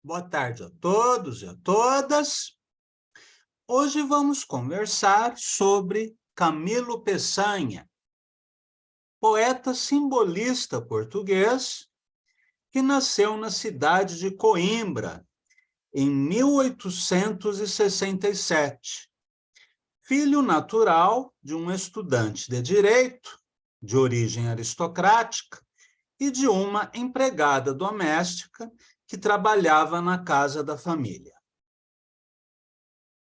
Boa tarde a todos e a todas. Hoje vamos conversar sobre Camilo Peçanha, poeta simbolista português que nasceu na cidade de Coimbra em 1867, filho natural de um estudante de direito, de origem aristocrática, e de uma empregada doméstica que trabalhava na casa da família.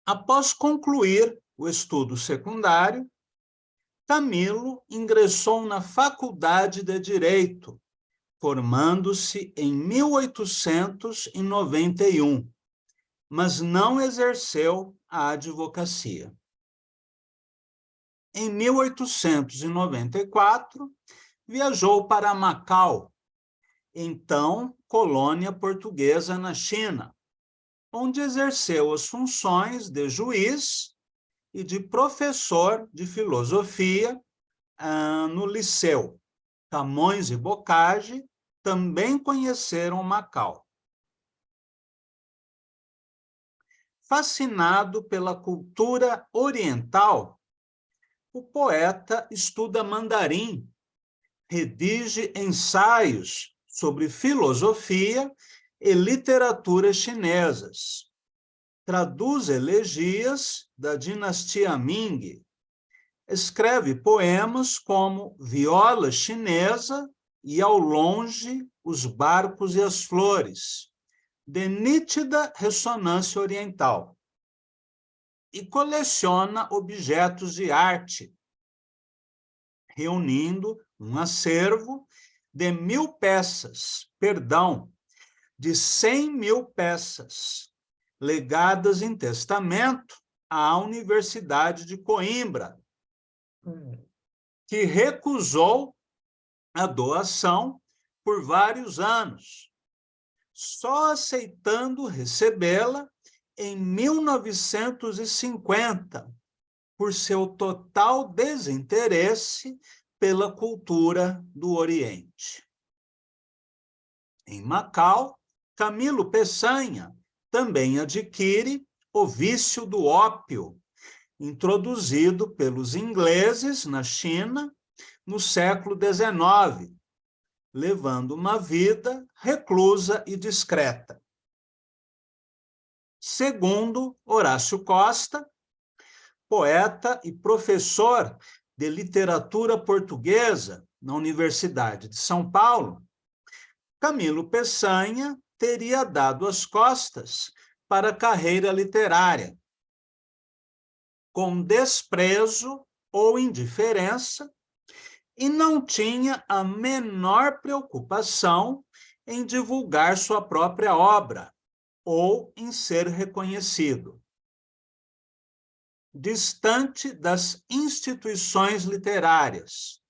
Após concluir o estudo secundário, Camilo ingressou na Faculdade de Direito, formando-se em 1891, mas não exerceu a advocacia. Em 1894, viajou para Macau, então colônia portuguesa na China, onde exerceu as funções de juiz e de professor de filosofia no Liceu. Camões e Bocage também conheceram Macau. Fascinado pela cultura oriental, o poeta estuda mandarim, redige ensaios sobre filosofia e literatura chinesas, traduz elegias da dinastia Ming, escreve poemas como Viola Chinesa e Ao Longe os Barcos e as Flores, de nítida ressonância oriental, e coleciona objetos de arte, reunindo um acervo de 100 mil peças, legadas em testamento à Universidade de Coimbra, que recusou a doação por vários anos, só aceitando recebê-la em 1950, por seu total desinteresse pela cultura do Oriente. Em Macau, Camilo Peçanha também adquire o vício do ópio, introduzido pelos ingleses na China no século XIX, levando uma vida reclusa e discreta. Segundo Horácio Costa, poeta e professor de literatura portuguesa na Universidade de São Paulo, Camilo Peçanha teria dado as costas para a carreira literária, com desprezo ou indiferença, e não tinha a menor preocupação em divulgar sua própria obra ou em ser reconhecido. Distante das instituições literárias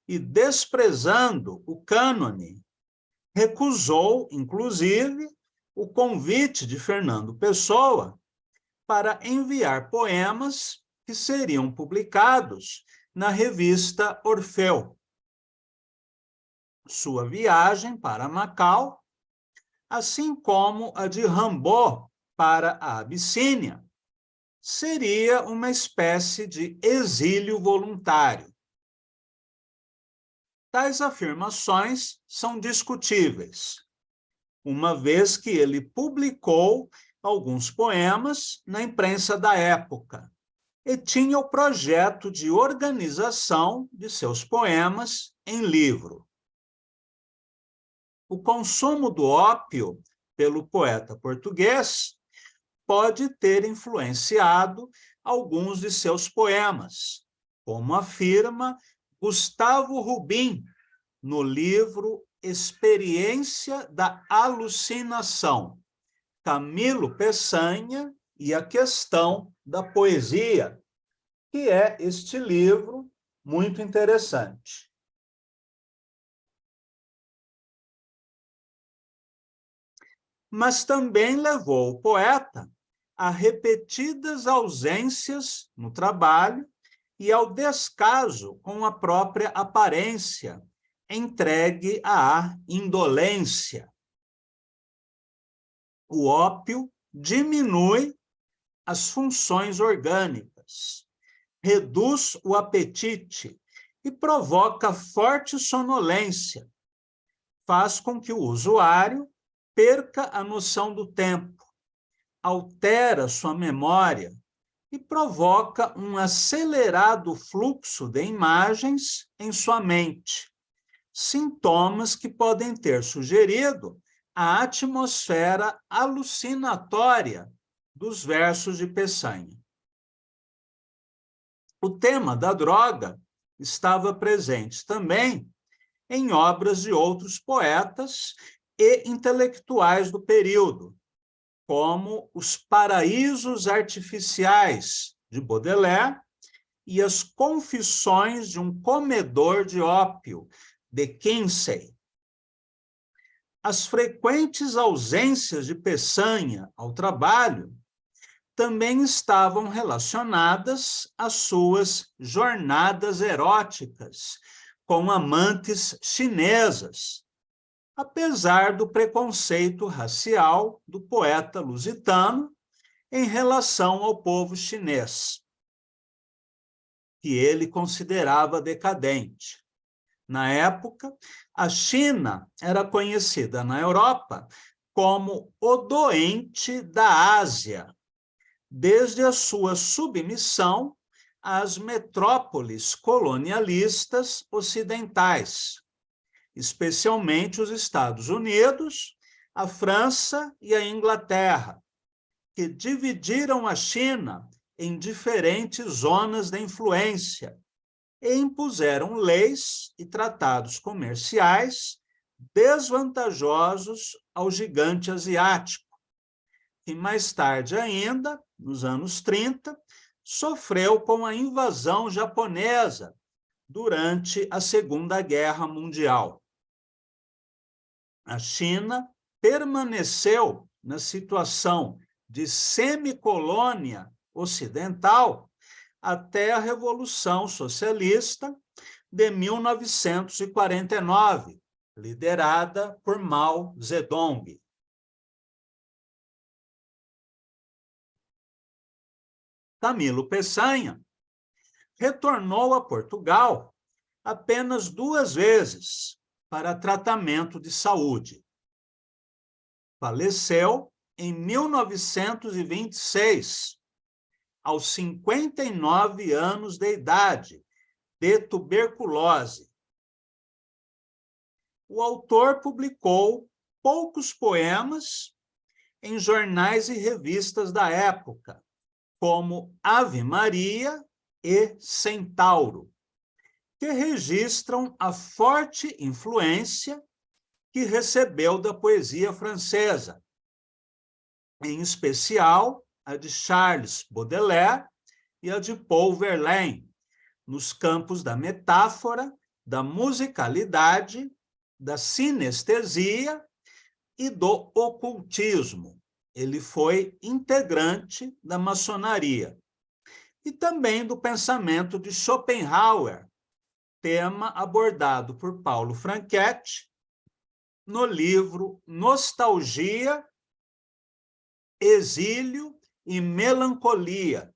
e desprezando o cânone, recusou, inclusive, o convite de Fernando Pessoa para enviar poemas que seriam publicados na revista Orfeu. Sua viagem para Macau, assim como a de Rimbaud para a Abissínia, seria uma espécie de exílio voluntário. Tais afirmações são discutíveis, uma vez que ele publicou alguns poemas na imprensa da época e tinha o projeto de organização de seus poemas em livro. O consumo do ópio pelo poeta português pode ter influenciado alguns de seus poemas, como afirma Gustavo Rubim no livro Experiência da Alucinação, Camilo Peçanha e a Questão da Poesia, que é este livro muito interessante. Mas também levou o poeta a repetidas ausências no trabalho e ao descaso com a própria aparência, entregue à indolência. O ópio diminui as funções orgânicas, reduz o apetite e provoca forte sonolência. Faz com que o usuário perca a noção do tempo, altera sua memória e provoca um acelerado fluxo de imagens em sua mente, sintomas que podem ter sugerido a atmosfera alucinatória dos versos de Peçanha. O tema da droga estava presente também em obras de outros poetas e intelectuais do período, como Os Paraísos Artificiais, de Baudelaire, e As Confissões de um Comedor de Ópio, de Kinsey. As frequentes ausências de Peçanha ao trabalho também estavam relacionadas às suas jornadas eróticas com amantes chinesas, apesar do preconceito racial do poeta lusitano em relação ao povo chinês, que ele considerava decadente. Na época, a China era conhecida na Europa como o doente da Ásia, desde a sua submissão às metrópoles colonialistas ocidentais, especialmente os Estados Unidos, a França e a Inglaterra, que dividiram a China em diferentes zonas de influência e impuseram leis e tratados comerciais desvantajosos ao gigante asiático, que mais tarde ainda, nos anos 30, sofreu com a invasão japonesa durante a Segunda Guerra Mundial. A China permaneceu na situação de semicolônia ocidental até a Revolução Socialista de 1949, liderada por Mao Zedong. Camilo Peçanha retornou a Portugal apenas 2 vezes para tratamento de saúde. Faleceu em 1926, aos 59 anos de idade, de tuberculose. O autor publicou poucos poemas em jornais e revistas da época, como Ave Maria e Centauro, que registram a forte influência que recebeu da poesia francesa, em especial a de Charles Baudelaire e a de Paul Verlaine, nos campos da metáfora, da musicalidade, da sinestesia e do ocultismo. Ele foi integrante da maçonaria. E também do pensamento de Schopenhauer, tema abordado por Paulo Franchetti no livro Nostalgia, Exílio e Melancolia,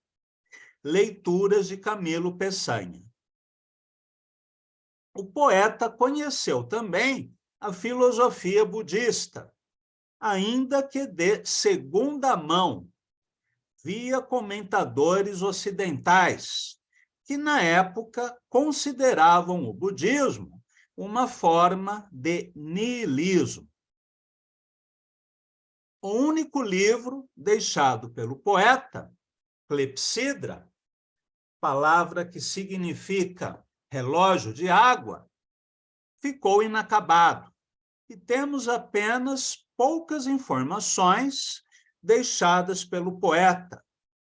leituras de Camilo Peçanha. O poeta conheceu também a filosofia budista, ainda que de segunda mão, via comentadores ocidentais, que na época consideravam o budismo uma forma de niilismo. O único livro deixado pelo poeta, Clepsidra, palavra que significa relógio de água, ficou inacabado, e temos apenas poucas informações deixadas pelo poeta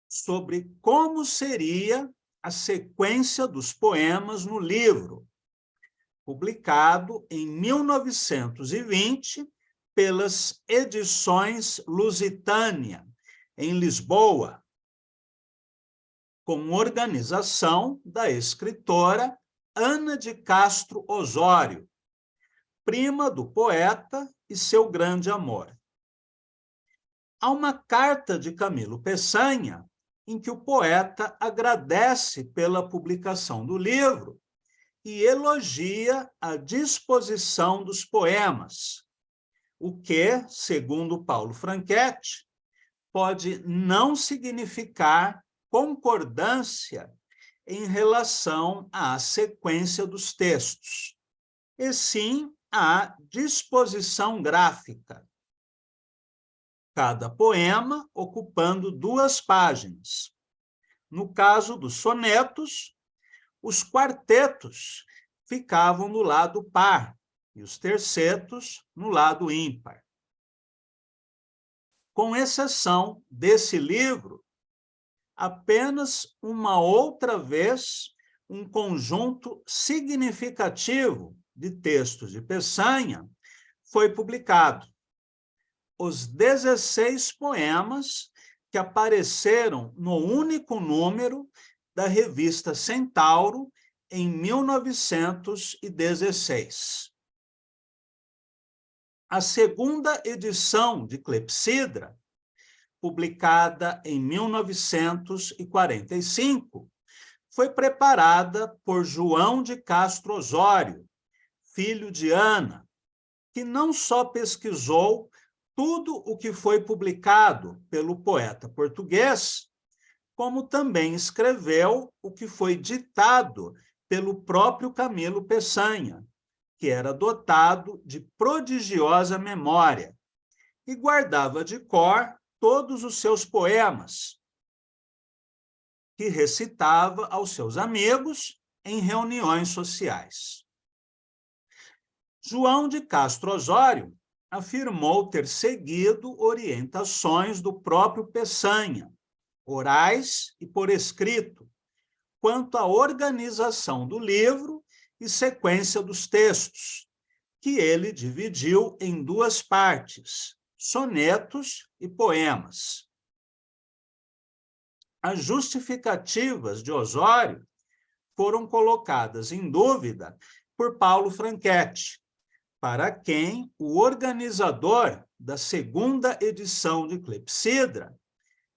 sobre como seria a sequência dos poemas no livro, publicado em 1920 pelas Edições Lusitânia, em Lisboa, com organização da escritora Ana de Castro Osório, prima do poeta e seu grande amor. Há uma carta de Camilo Peçanha em que o poeta agradece pela publicação do livro e elogia a disposição dos poemas, o que, segundo Paulo Franchetti, pode não significar concordância em relação à sequência dos textos, e sim à disposição gráfica. Cada poema ocupando 2 páginas. No caso dos sonetos, os quartetos ficavam no lado par e os tercetos no lado ímpar. Com exceção desse livro, apenas uma outra vez um conjunto significativo de textos de Peçanha foi publicado. Os 16 poemas que apareceram no único número da revista Centauro em 1916. A segunda edição de Clepsidra, publicada em 1945, foi preparada por João de Castro Osório, filho de Ana, que não só pesquisou tudo o que foi publicado pelo poeta português, como também escreveu o que foi ditado pelo próprio Camilo Peçanha, que era dotado de prodigiosa memória e guardava de cor todos os seus poemas, que recitava aos seus amigos em reuniões sociais. João de Castro Osório afirmou ter seguido orientações do próprio Peçanha, orais e por escrito, quanto à organização do livro e sequência dos textos, que ele dividiu em 2 partes, sonetos e poemas. As justificativas de Osório foram colocadas em dúvida por Paulo Franchetti, para quem o organizador da segunda edição de Clepsidra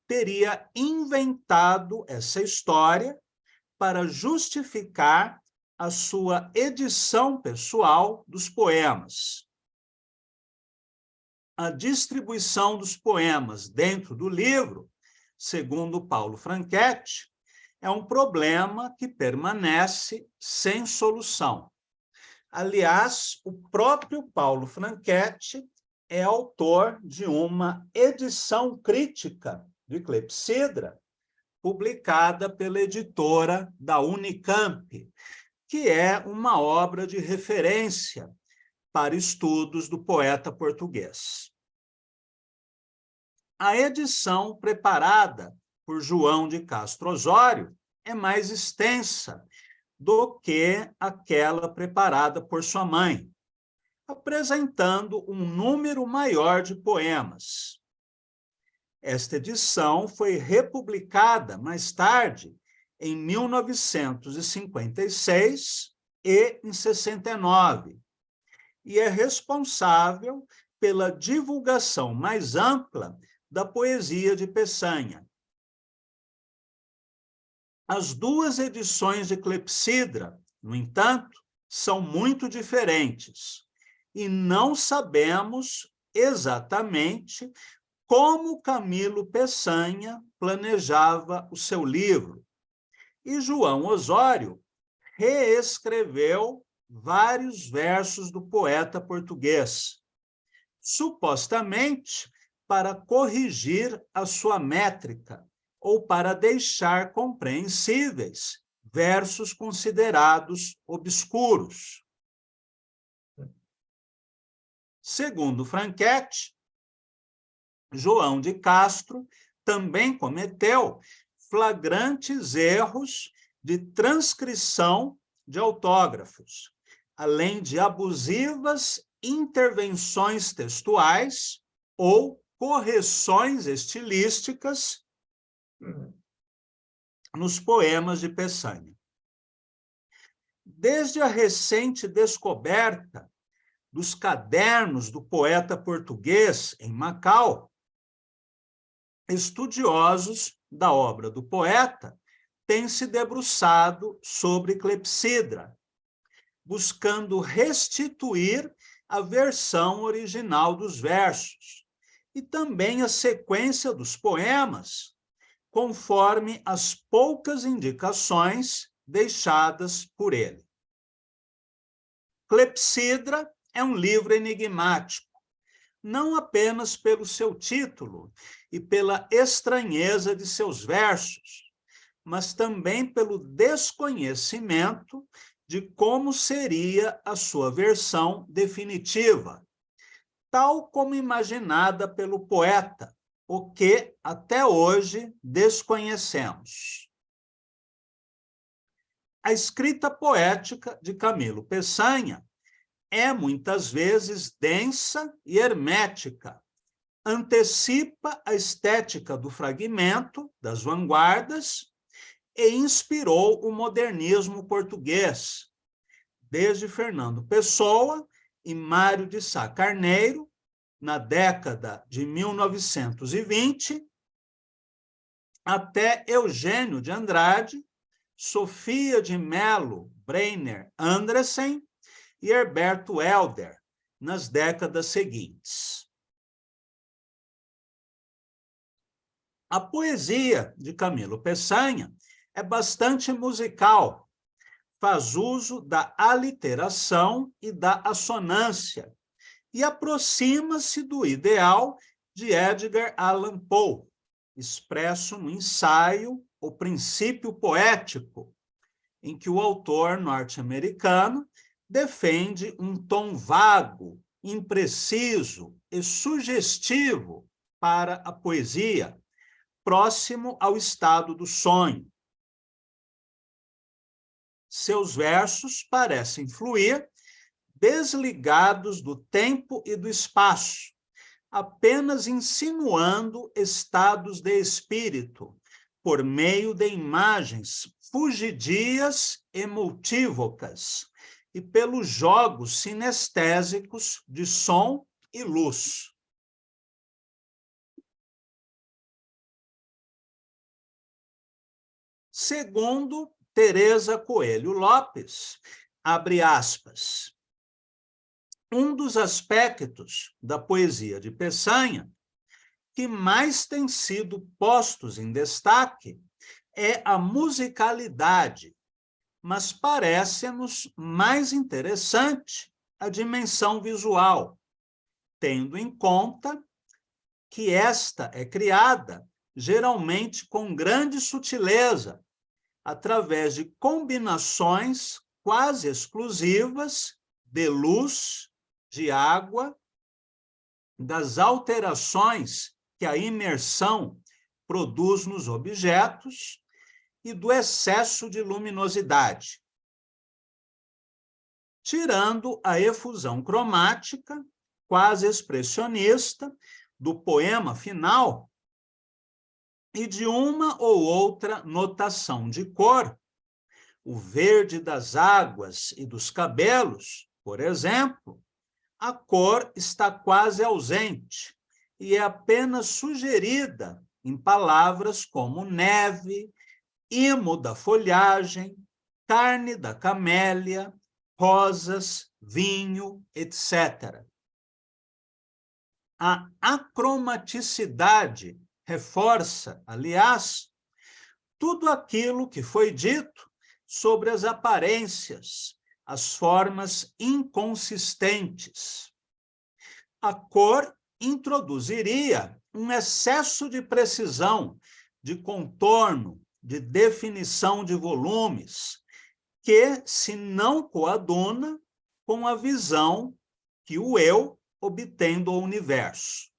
teria inventado essa história para justificar a sua edição pessoal dos poemas. A distribuição dos poemas dentro do livro, segundo Paulo Franchetti, é um problema que permanece sem solução. Aliás, o próprio Paulo Franchetti é autor de uma edição crítica de Clepsidra, publicada pela editora da Unicamp, que é uma obra de referência para estudos do poeta português. A edição preparada por João de Castro Osório é mais extensa do que aquela preparada por sua mãe, apresentando um número maior de poemas. Esta edição foi republicada mais tarde, em 1956 e em 69, e é responsável pela divulgação mais ampla da poesia de Peçanha. As 2 edições de Clepsidra, no entanto, são muito diferentes e não sabemos exatamente como Camilo Peçanha planejava o seu livro. E João Osório reescreveu vários versos do poeta português, supostamente para corrigir a sua métrica ou para deixar compreensíveis versos considerados obscuros. Segundo Franchetti, João de Castro também cometeu flagrantes erros de transcrição de autógrafos, além de abusivas intervenções textuais ou correções estilísticas nos poemas de Peçanha. Desde a recente descoberta dos cadernos do poeta português em Macau, estudiosos da obra do poeta têm se debruçado sobre Clepsidra, buscando restituir a versão original dos versos e também a sequência dos poemas, conforme as poucas indicações deixadas por ele. Clepsidra é um livro enigmático, não apenas pelo seu título e pela estranheza de seus versos, mas também pelo desconhecimento de como seria a sua versão definitiva, tal como imaginada pelo poeta, o que até hoje desconhecemos. A escrita poética de Camilo Peçanha é muitas vezes densa e hermética, antecipa a estética do fragmento, das vanguardas, e inspirou o modernismo português, desde Fernando Pessoa e Mário de Sá Carneiro, na década de 1920, até Eugênio de Andrade, Sofia de Mello Breiner Andressen e Herberto Helder, nas décadas seguintes. A poesia de Camilo Peçanha é bastante musical, faz uso da aliteração e da assonância e aproxima-se do ideal de Edgar Allan Poe, expresso no ensaio O Princípio Poético, em que o autor norte-americano defende um tom vago, impreciso e sugestivo para a poesia, próximo ao estado do sonho. Seus versos parecem fluir desligados do tempo e do espaço, apenas insinuando estados de espírito, por meio de imagens fugidias e multívocas, e pelos jogos sinestésicos de som e luz. Segundo Teresa Coelho Lopes, abre aspas, um dos aspectos da poesia de Peçanha que mais têm sido postos em destaque é a musicalidade, mas parece-nos mais interessante a dimensão visual, tendo em conta que esta é criada geralmente com grande sutileza, através de combinações quase exclusivas de luz, de água, das alterações que a imersão produz nos objetos e do excesso de luminosidade, tirando a efusão cromática, quase expressionista, do poema final e de uma ou outra notação de cor. O verde das águas e dos cabelos, por exemplo, a cor está quase ausente e é apenas sugerida em palavras como neve, imo da folhagem, carne da camélia, rosas, vinho, etc. A acromaticidade reforça, aliás, tudo aquilo que foi dito sobre as aparências, as formas inconsistentes. A cor introduziria um excesso de precisão, de contorno, de definição de volumes, que se não coaduna com a visão que o eu obtém do universo.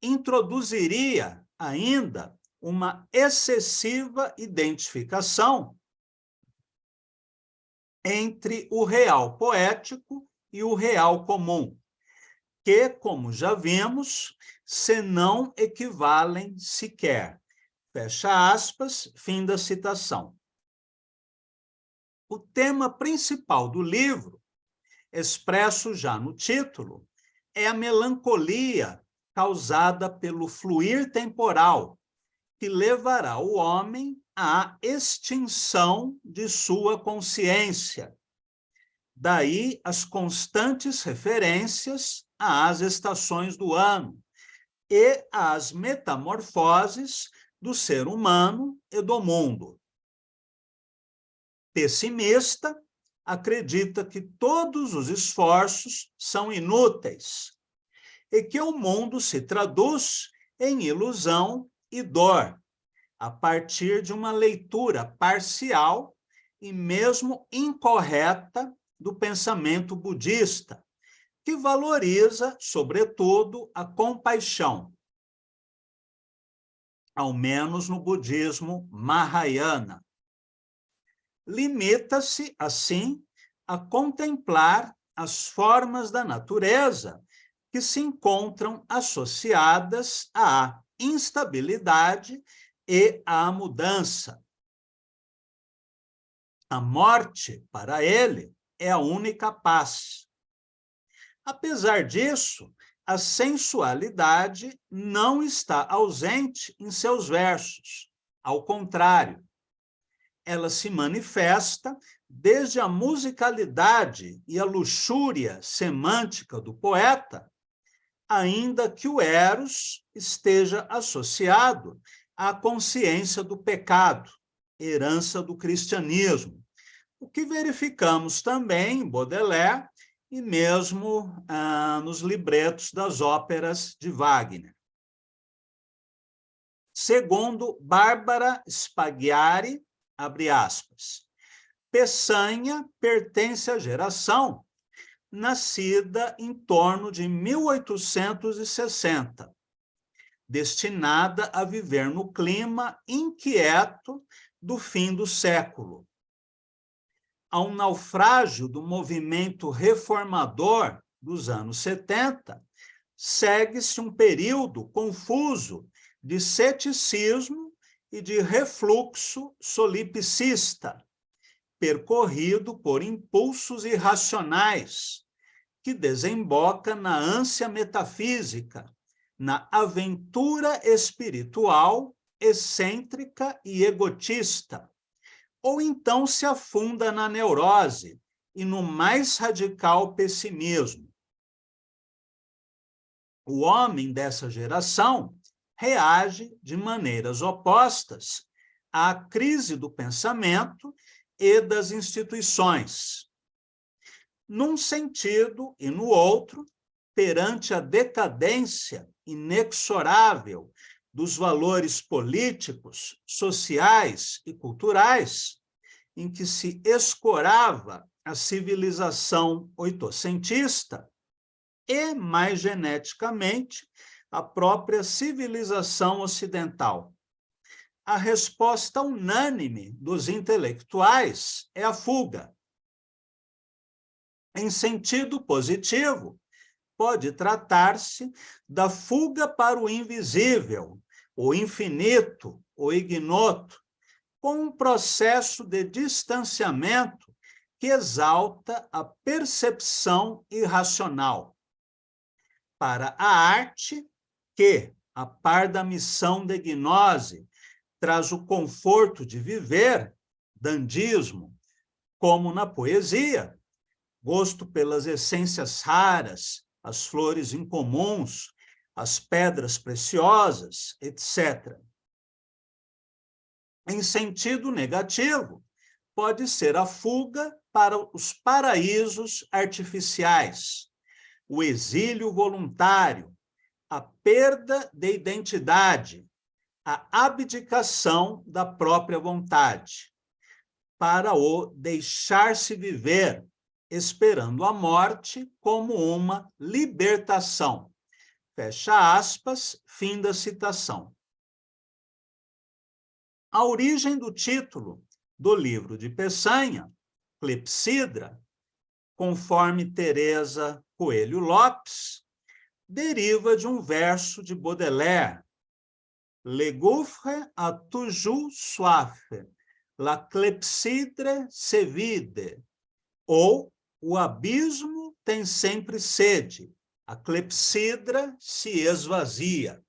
Introduziria ainda uma excessiva identificação entre o real poético e o real comum, que, como já vimos, se não equivalem sequer. Fecha aspas, fim da citação. O tema principal do livro, expresso já no título, é a melancolia causada pelo fluir temporal, que levará o homem à extinção de sua consciência. Daí as constantes referências às estações do ano e às metamorfoses do ser humano e do mundo. Pessimista, acredita que todos os esforços são inúteis e que o mundo se traduz em ilusão e dor, a partir de uma leitura parcial e mesmo incorreta do pensamento budista, que valoriza, sobretudo, a compaixão, ao menos no budismo Mahayana. Limita-se, assim, a contemplar as formas da natureza que se encontram associadas à instabilidade e à mudança. A morte, para ele, é a única paz. Apesar disso, a sensualidade não está ausente em seus versos. Ao contrário, ela se manifesta desde a musicalidade e a luxúria semântica do poeta, ainda que o eros esteja associado à consciência do pecado, herança do cristianismo, o que verificamos também em Baudelaire e mesmo nos libretos das óperas de Wagner. Segundo Bárbara Spaghiari, abre aspas, Peçanha pertence à geração nascida em torno de 1860, destinada a viver no clima inquieto do fim do século. Ao naufrágio do movimento reformador dos anos 70, segue-se um período confuso de ceticismo e de refluxo solipsista, percorrido por impulsos irracionais, que desemboca na ânsia metafísica, na aventura espiritual excêntrica e egotista, ou então se afunda na neurose e no mais radical pessimismo. O homem dessa geração reage de maneiras opostas à crise do pensamento e das instituições. Num sentido e no outro, perante a decadência inexorável dos valores políticos, sociais e culturais, em que se escorava a civilização oitocentista e, mais geneticamente, a própria civilização ocidental. A resposta unânime dos intelectuais é a fuga. Em sentido positivo, pode tratar-se da fuga para o invisível, o infinito, o ignoto, com um processo de distanciamento que exalta a percepção irracional. Para a arte, que, a par da missão de gnose, traz o conforto de viver, dandismo, como na poesia, gosto pelas essências raras, as flores incomuns, as pedras preciosas, etc. Em sentido negativo, pode ser a fuga para os paraísos artificiais, o exílio voluntário, a perda de identidade, a abdicação da própria vontade, para o deixar-se viver, esperando a morte como uma libertação. Fecha aspas, fim da citação. A origem do título do livro de Peçanha, Clepsidra, conforme Teresa Coelho Lopes, deriva de um verso de Baudelaire, Le gouffre a toujours soif, la clepsydre se vide, ou o abismo tem sempre sede, a clepsidra se esvazia.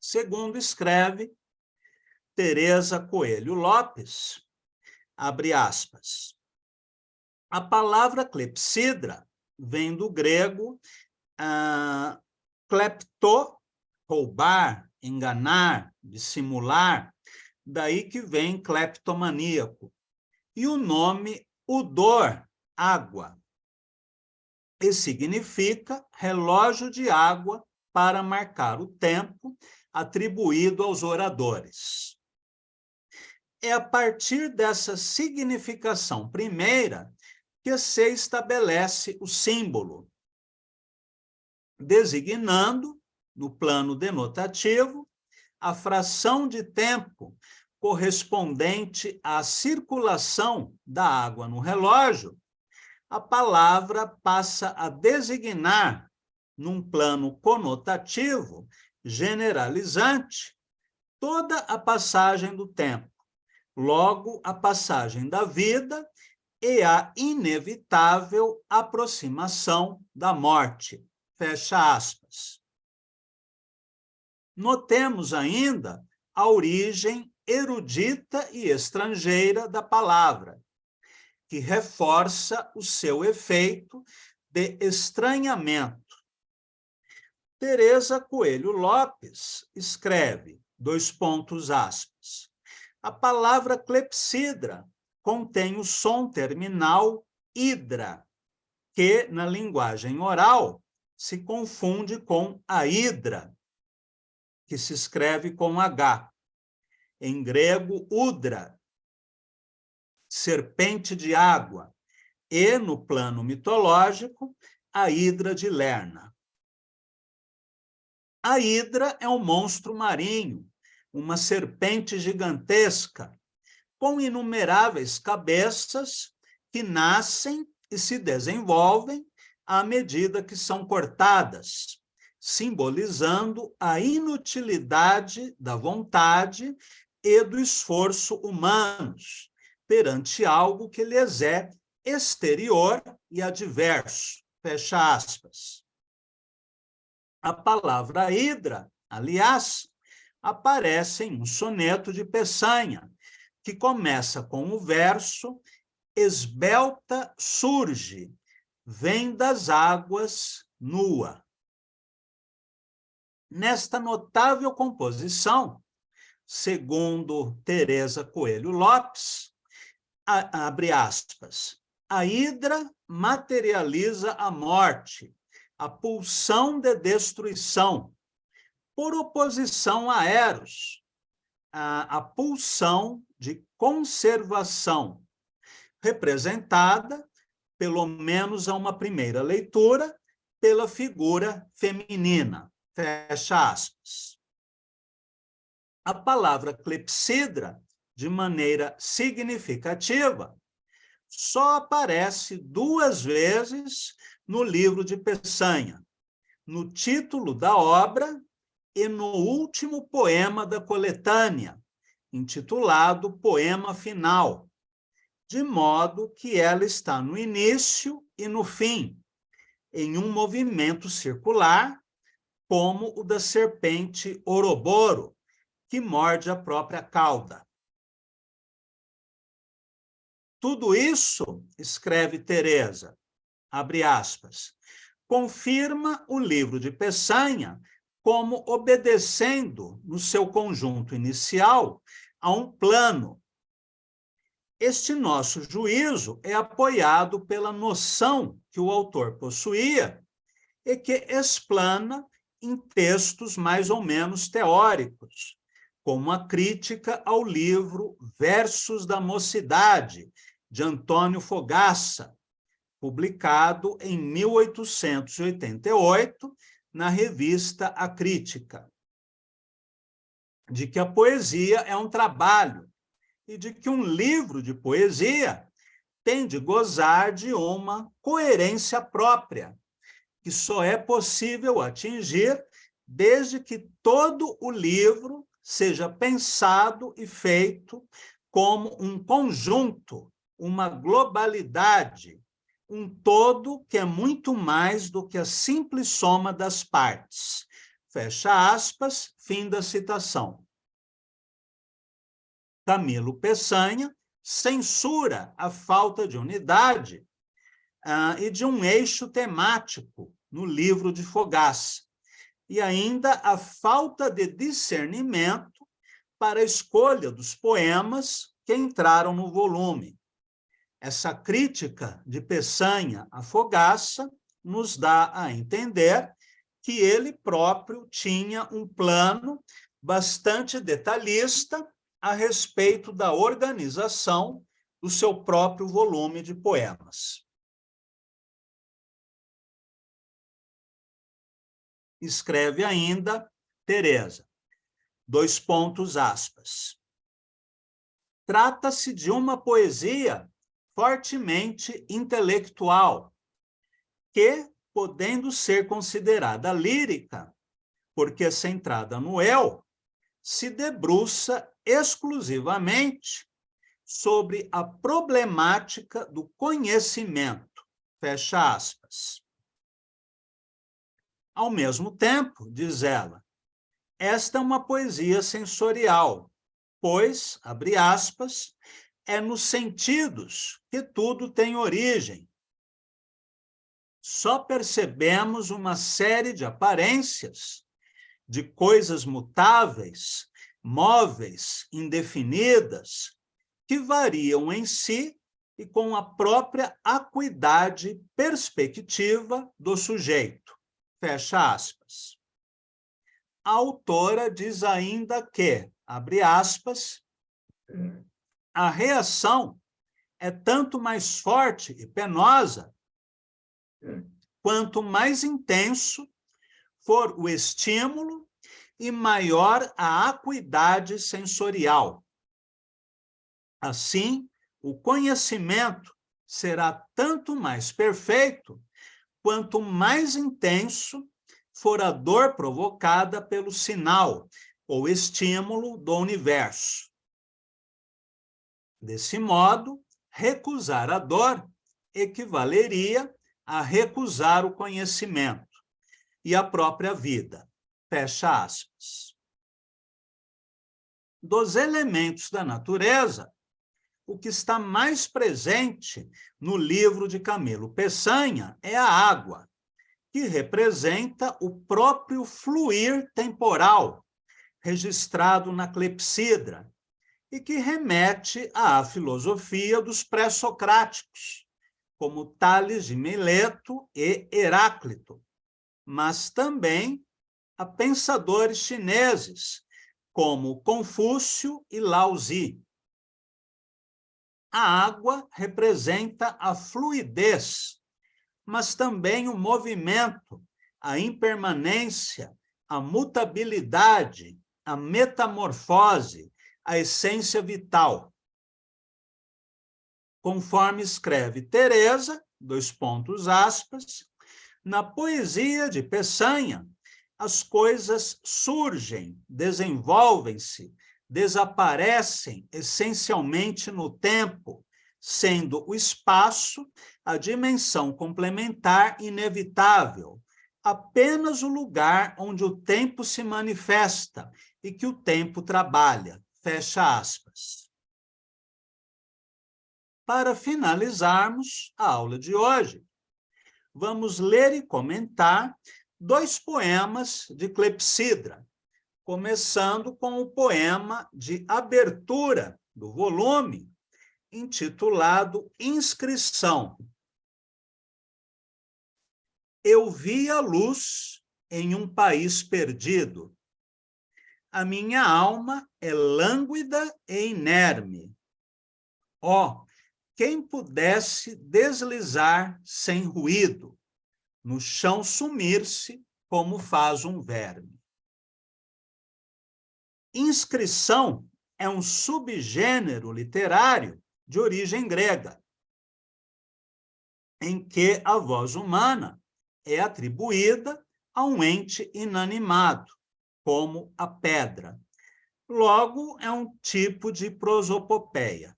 Segundo escreve Teresa Coelho Lopes, abre aspas, a palavra clepsidra vem do grego klepto, roubar, enganar, dissimular, daí que vem cleptomaníaco. E o nome udor, água, e significa relógio de água para marcar o tempo atribuído aos oradores. É a partir dessa significação primeira que se estabelece o símbolo, designando, no plano denotativo, a fração de tempo correspondente à circulação da água no relógio. A palavra passa a designar, num plano conotativo, generalizante, toda a passagem do tempo, logo a passagem da vida e a inevitável aproximação da morte. Fecha aspas. Notemos ainda a origem erudita e estrangeira da palavra, que reforça o seu efeito de estranhamento. Teresa Coelho Lopes escreve, aspas, a palavra clepsidra contém o som terminal hidra, que, na linguagem oral, se confunde com a hidra, que se escreve com H. Em grego, udra, serpente de água, e, no plano mitológico, a hidra de Lerna. A hidra é um monstro marinho, uma serpente gigantesca, com inumeráveis cabeças que nascem e se desenvolvem à medida que são cortadas, simbolizando a inutilidade da vontade e do esforço humanos perante algo que lhes é exterior e adverso. Fecha aspas. A palavra hidra, aliás, aparece em um soneto de Peçanha, que começa com o verso esbelta surge, vem das águas nua. Nesta notável composição, segundo Teresa Coelho Lopes, abre aspas, a hidra materializa a morte, a pulsão de destruição, por oposição a Eros, a pulsão de conservação, representada, pelo menos a uma primeira leitura, pela figura feminina. Fecha aspas. A palavra clepsidra, de maneira significativa, só aparece 2 vezes no livro de Peçanha, no título da obra e no último poema da coletânea, intitulado Poema Final, de modo que ela está no início e no fim, em um movimento circular, como o da serpente Ouroboro, que morde a própria cauda. Tudo isso, escreve Teresa, abre aspas, confirma o livro de Peçanha como obedecendo, no seu conjunto inicial, a um plano. Este nosso juízo é apoiado pela noção que o autor possuía e que explana em textos mais ou menos teóricos, como a crítica ao livro Versos da Mocidade, de Antônio Fogaça, publicado em 1888, na revista A Crítica, de que a poesia é um trabalho e de que um livro de poesia tem de gozar de uma coerência própria, que só é possível atingir desde que todo o livro seja pensado e feito como um conjunto uma globalidade, um todo que é muito mais do que a simples soma das partes. Fecha aspas, fim da citação. Camilo Peçanha censura a falta de unidade e de um eixo temático no livro de Fogaça, e ainda a falta de discernimento para a escolha dos poemas que entraram no volume. Essa crítica de Peçanha à Fogaça nos dá a entender que ele próprio tinha um plano bastante detalhista a respeito da organização do seu próprio volume de poemas. Escreve ainda Teresa, (aspas). Trata-se de uma poesia fortemente intelectual, que, podendo ser considerada lírica, porque é centrada no eu, se debruça exclusivamente sobre a problemática do conhecimento, fecha aspas. Ao mesmo tempo, diz ela, esta é uma poesia sensorial, pois, abre aspas, é nos sentidos que tudo tem origem. Só percebemos uma série de aparências, de coisas mutáveis, móveis, indefinidas, que variam em si e com a própria acuidade perspectiva do sujeito. Fecha aspas. A autora diz ainda que, abre aspas, a reação é tanto mais forte e penosa quanto mais intenso for o estímulo e maior a acuidade sensorial. Assim, o conhecimento será tanto mais perfeito quanto mais intenso for a dor provocada pelo sinal ou estímulo do universo. Desse modo, recusar a dor equivaleria a recusar o conhecimento e a própria vida. Fecha aspas. Dos elementos da natureza, o que está mais presente no livro de Camilo Peçanha é a água, que representa o próprio fluir temporal, registrado na clepsidra, e que remete à filosofia dos pré-socráticos, como Tales de Mileto e Heráclito, mas também a pensadores chineses, como Confúcio e Laozi. A água representa a fluidez, mas também o movimento, a impermanência, a mutabilidade, a metamorfose, a essência vital. Conforme escreve Teresa, (aspas), na poesia de Peçanha, as coisas surgem, desenvolvem-se, desaparecem essencialmente no tempo, sendo o espaço a dimensão complementar inevitável, apenas o lugar onde o tempo se manifesta e que o tempo trabalha. Fecha aspas. Para finalizarmos a aula de hoje, vamos ler e comentar 2 poemas de Clepsidra, começando com o poema de abertura do volume, intitulado Inscrição. Eu vi a luz em um país perdido. A minha alma é lânguida e inerme. Ó, quem pudesse deslizar sem ruído, no chão sumir-se como faz um verme. Inscrição é um subgênero literário de origem grega, em que a voz humana é atribuída a um ente inanimado, como a pedra. Logo, é um tipo de prosopopeia.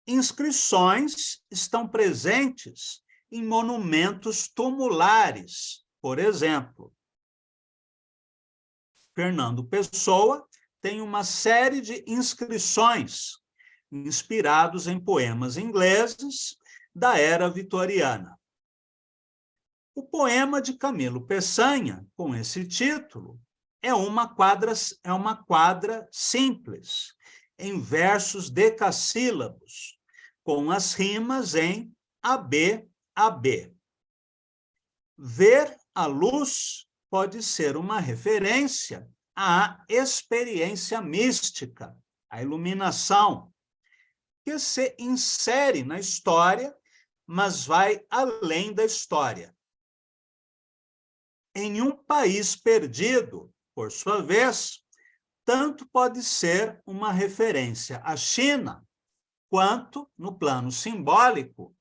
Inscrições estão presentes em monumentos tumulares, por exemplo. Fernando Pessoa tem uma série de inscrições inspirados em poemas ingleses da era vitoriana. O poema de Camilo Peçanha, com esse título, é uma quadra simples, em versos decassílabos, com as rimas em AB, AB. Ver a luz pode ser uma referência à experiência mística, à iluminação, que se insere na história, mas vai além da história. Em um país perdido, por sua vez, tanto pode ser uma referência à China, quanto, no plano simbólico,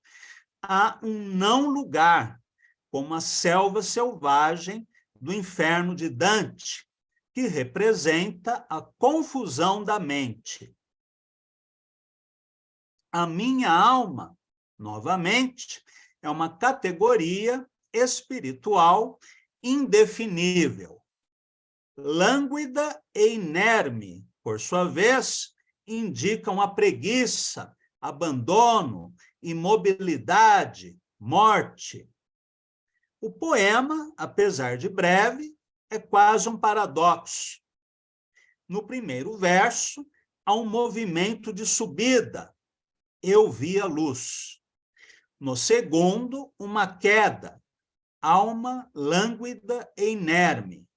a um não lugar, como a selva selvagem do inferno de Dante, que representa a confusão da mente. A minha alma, novamente, é uma categoria espiritual indefinível. Lânguida e inerme, por sua vez, indicam a preguiça, abandono, imobilidade, morte. O poema, apesar de breve, é quase um paradoxo. No primeiro verso, há um movimento de subida. Eu vi a luz. No segundo, uma queda. Alma lânguida e inerme.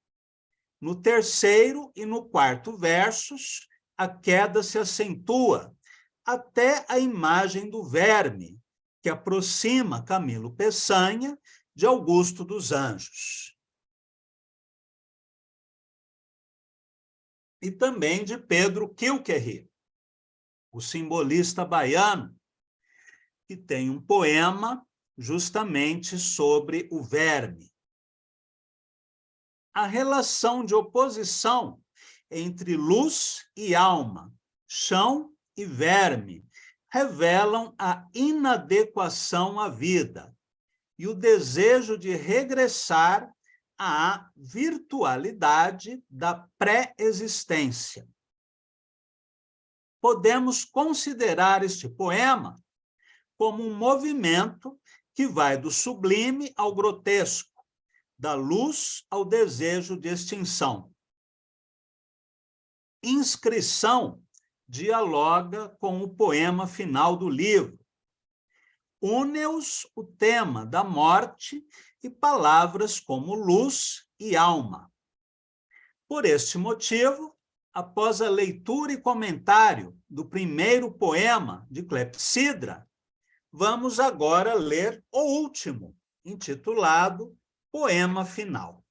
No terceiro e no quarto versos, a queda se acentua até a imagem do verme, que aproxima Camilo Peçanha de Augusto dos Anjos. E também de Pedro Quilquerry, o simbolista baiano, que tem um poema justamente sobre o verme. A relação de oposição entre luz e alma, chão e verme, revelam a inadequação à vida e o desejo de regressar à virtualidade da pré-existência. Podemos considerar este poema como um movimento que vai do sublime ao grotesco, da luz ao desejo de extinção. Inscrição dialoga com o poema final do livro. Une-os o tema da morte e palavras como luz e alma. Por este motivo, após a leitura e comentário do primeiro poema de Clepsidra, vamos agora ler o último, intitulado Poema Final.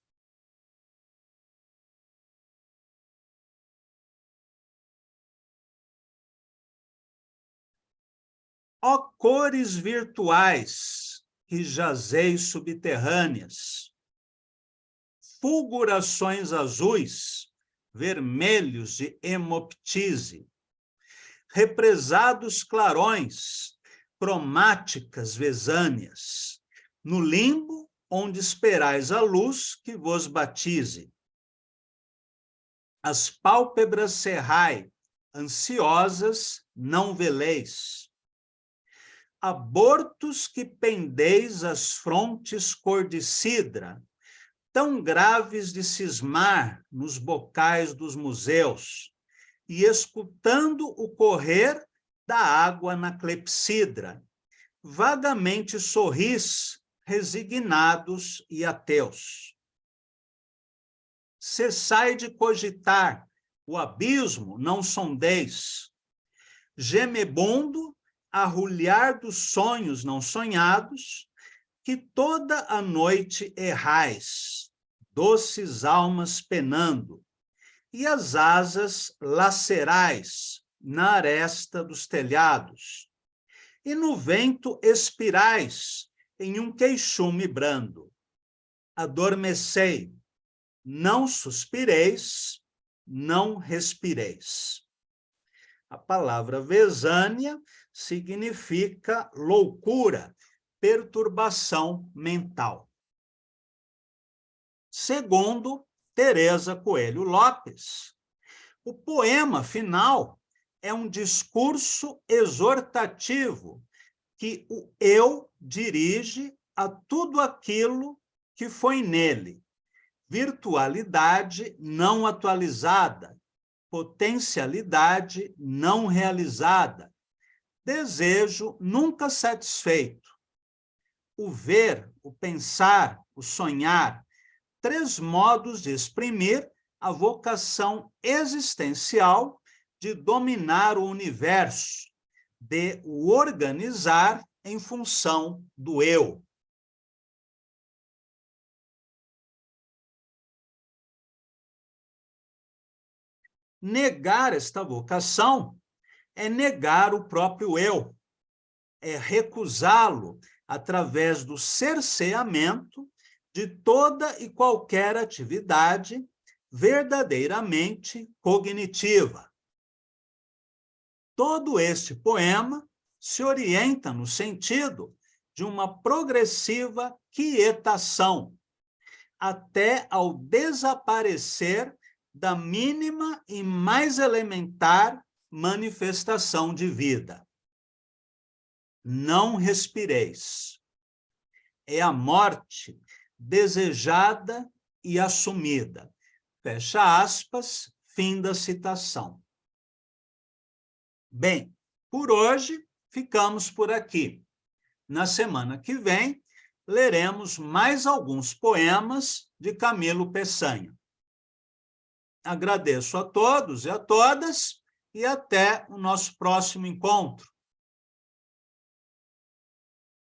Ó cores virtuais que jazeis subterrâneas, fulgurações azuis, vermelhos de hemoptise, represados clarões, cromáticas vesâneas, no limbo onde esperais a luz que vos batize. As pálpebras cerrai, ansiosas, não veleis. Abortos que pendeis as frontes cor de cidra, tão graves de cismar nos bocais dos museus, e escutando o correr da água na clepsidra, vagamente sorris, resignados e ateus. Cessai de cogitar, o abismo não sondeis. Gemebundo, arrulhar dos sonhos não sonhados, que toda a noite errais, doces almas penando, e as asas lacerais na aresta dos telhados, e no vento expirais em um queixume brando. Adormecei, não suspireis, não respireis. A palavra Vesânia significa loucura, perturbação mental. Segundo Teresa Coelho Lopes, o poema final é um discurso exortativo que o eu dirige a tudo aquilo que foi nele. Virtualidade não atualizada, potencialidade não realizada, desejo nunca satisfeito. O ver, o pensar, o sonhar, 3 modos de exprimir a vocação existencial de dominar o universo, de o organizar em função do eu. Negar esta vocação é negar o próprio eu, é recusá-lo através do cerceamento de toda e qualquer atividade verdadeiramente cognitiva. Todo este poema se orienta no sentido de uma progressiva quietação, até ao desaparecer da mínima e mais elementar manifestação de vida. Não respireis. É a morte desejada e assumida. Fecha aspas, fim da citação. Bem, por hoje ficamos por aqui. Na semana que vem, leremos mais alguns poemas de Camilo Peçanha. Agradeço a todos e a todas e até o nosso próximo encontro.